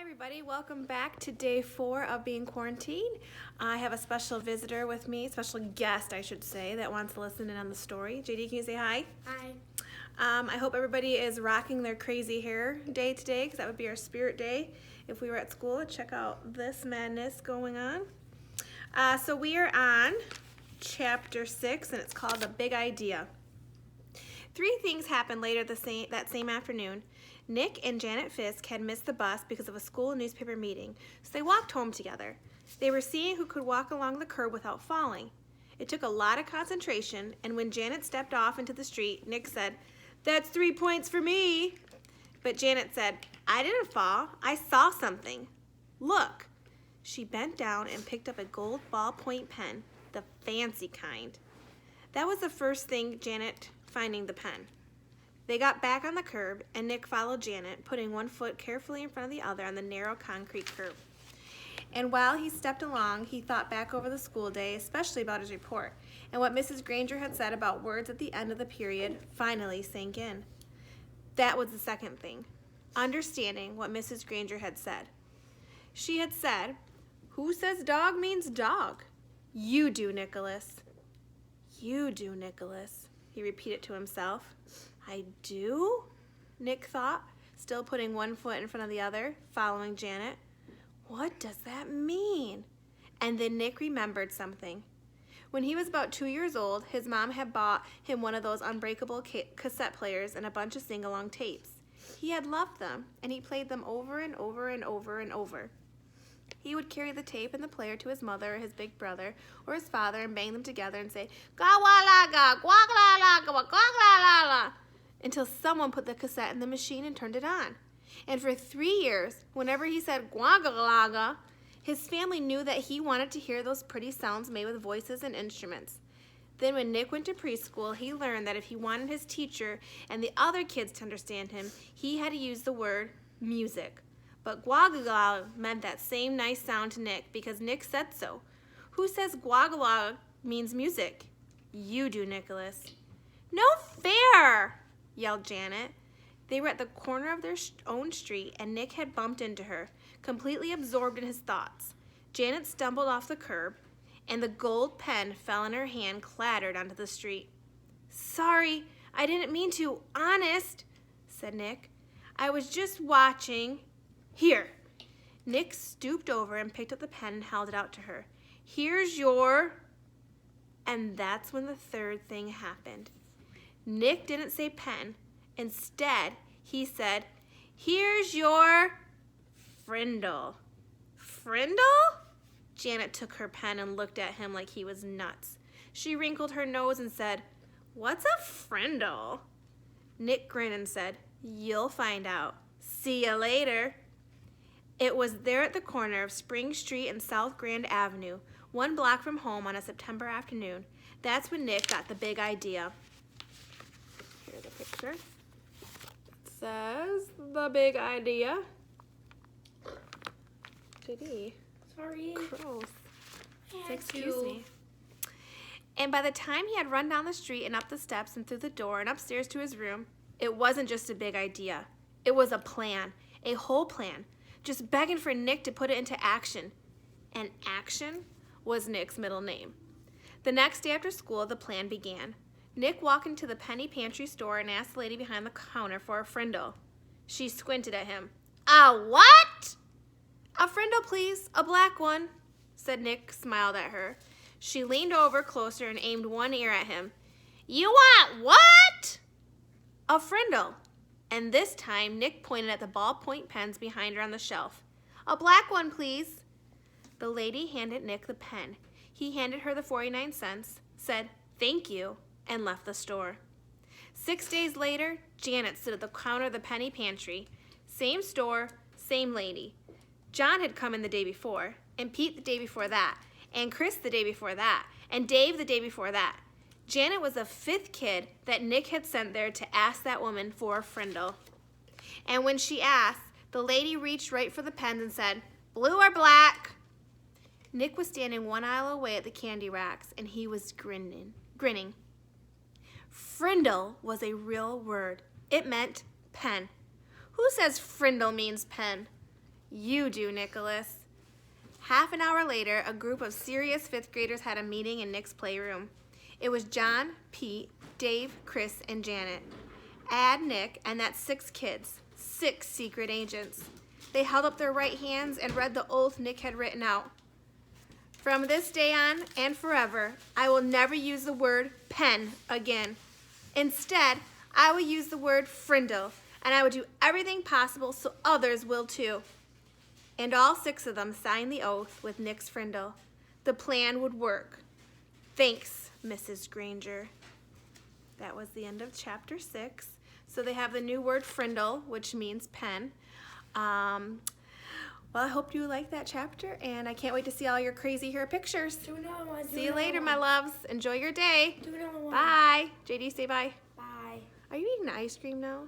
everybody, welcome back to day 4 of being quarantined. I have a special visitor with me, special guest I should say, that wants to listen in on the story. JD, can you say hi? Hi. I hope everybody is rocking their crazy hair day today, because that would be our spirit day if we were at school. Check out this madness going on. So we are on chapter 6, and it's called The Big Idea. 3 things happened later that same afternoon. Nick and Janet Fisk had missed the bus because of a school newspaper meeting, so they walked home together. They were seeing who could walk along the curb without falling. It took a lot of concentration, and when Janet stepped off into the street, Nick said, "That's 3 points for me." But Janet said, "I didn't fall. I saw something. Look." She bent down and picked up a gold ballpoint pen, the fancy kind. That was the first thing Janet finding the pen. They got back on the curb, and Nick followed Janet, putting one foot carefully in front of the other on the narrow concrete curb. And while he stepped along, he thought back over the school day, especially about his report, and what Mrs. Granger had said about words at the end of the period finally sank in. That was the second thing, understanding what Mrs. Granger had said. She had said, "Who says dog means dog?" "You do, Nicholas." "You do, Nicholas," he repeated to himself. "I do?" Nick thought, still putting one foot in front of the other, following Janet. What does that mean? And then Nick remembered something. When he was about 2 years old, his mom had bought him one of those unbreakable cassette players and a bunch of sing-along tapes. He had loved them, and he played them over and over and over and over. He would carry the tape and the player to his mother or his big brother or his father and bang them together and say, "Gawalaga, gwagla-laga, gwagla-la-la," until someone put the cassette in the machine and turned it on. And for 3 years, whenever he said gwagla-laga, his family knew that he wanted to hear those pretty sounds made with voices and instruments. Then when Nick went to preschool, he learned that if he wanted his teacher and the other kids to understand him, he had to use the word music. But gwagla meant that same nice sound to Nick because Nick said so. Who says gwagla means music? You do, Nicholas. "No fair!" yelled Janet. They were at the corner of their own street, and Nick had bumped into her, completely absorbed in his thoughts. Janet stumbled off the curb, and the gold pen fell in her hand, clattered onto the street. "Sorry, I didn't mean to, honest," said Nick. "I was just watching." "Here." Nick stooped over and picked up the pen and held it out to her. "Here's your..." And that's when the third thing happened. Nick didn't say pen. Instead, he said, "Here's your Frindle." "Frindle?" Janet took her pen and looked at him like he was nuts. She wrinkled her nose and said, "What's a Frindle?" Nick grinned and said, "You'll find out. See ya later." It was there at the corner of Spring Street and South Grand Avenue, 1 block from home on a September afternoon. That's when Nick got the big idea. Here's a picture. It says, "The Big Idea." JD. Sorry. Gross. I had Excuse to. me. And by the time he had run down the street and up the steps and through the door and upstairs to his room, it wasn't just a big idea. It was a plan, a whole plan, just begging for Nick to put it into action. And action was Nick's middle name. The next day after school, the plan began. Nick walked into the penny pantry store and asked the lady behind the counter for a Frindle. She squinted at him. "A what?" "A Frindle, please, a black one," said Nick, smiled at her. She leaned over closer and aimed one ear at him. "You want what?" "A Frindle." And this time, Nick pointed at the ballpoint pens behind her on the shelf. "A black one, please." The lady handed Nick the pen. He handed her the 49 cents, said, "Thank you," and left the store. 6 days later, Janet stood at the counter of the penny pantry. Same store, same lady. John had come in the day before, and Pete the day before that, and Chris the day before that, and Dave the day before that. Janet was the 5th kid that Nick had sent there to ask that woman for a Frindle. And when she asked, the lady reached right for the pens and said, "Blue or black?" Nick was standing 1 aisle away at the candy racks, and he was grinning. Frindle was a real word. It meant pen. Who says Frindle means pen? You do, Nicholas. Half an hour later, a group of serious 5th graders had a meeting in Nick's playroom. It was John, Pete, Dave, Chris, and Janet. Add Nick, and that's 6 kids, 6 secret agents. They held up their right hands and read the oath Nick had written out. From this day on and forever, I will never use the word pen again. Instead, I will use the word Frindle, and I will do everything possible so others will too. And all 6 of them signed the oath with Nick's Frindle. The plan would work. Thanks, Mrs. Granger. That was the end of chapter 6. So they have the new word Frindle, which means pen. Well, I hope you like that chapter, and I can't wait to see all your crazy hair pictures. Do another one. See you later, my loves. Enjoy your day. Do another one. Bye. JD, say bye. Bye. Are you eating ice cream now?